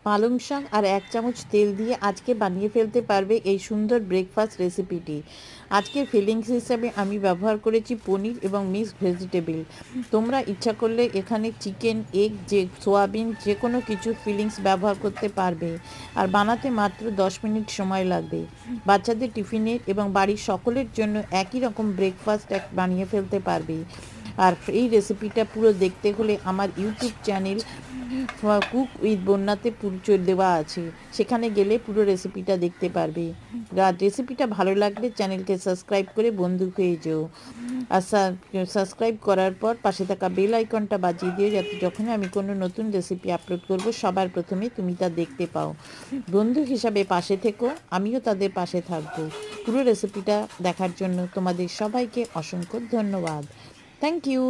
পালং শাক আর 1 চামচ তেল দিয়ে আজকে বানিয়ে ফেলতে পারবে এই সুন্দর ব্রেকফাস্ট রেসিপিটি। আজকের ফিলিংস হিসাবে আমি ব্যবহার করেছি পনির এবং মিক্সড ভেজিটেবল। তোমরা ইচ্ছা করলে এখানে চিকেন, এগ, সোয়াবিন যে কোনো কিছু ফিলিংস ব্যবহার করতে পারবে। আর বানাতে মাত্র 10 মিনিট সময় লাগবে। বাচ্চাদের টিফিনের এবং বাড়ির সকলের জন্য একই রকম ব্রেকফাস্ট বানিয়ে ফেলতে পারবে। আর এই রেসিপিটা পুরো দেখতে হলে আমার ইউটিউব চ্যানেল কুক উইথ বন্যাতে পুরো দেওয়া আছে, সেখানে গেলে পুরো রেসিপিটা দেখতে পারবে। আর রেসিপিটা ভালো লাগলে চ্যানেলকে সাবস্ক্রাইব করে বন্ধু হয়ে যেও। আর সাবস্ক্রাইব করার পর পাশে থাকা বেল আইকনটা বাজিয়ে দিও, যাতে যখন আমি কোনো নতুন রেসিপি আপলোড করব সবার প্রথমে তুমি তা দেখতে পাও। বন্ধু হিসাবে পাশে থেকো, আমিও তাদের পাশে থাকবো। পুরো রেসিপিটা দেখার জন্য তোমাদের সবাইকে অসংখ্য ধন্যবাদ। Thank you.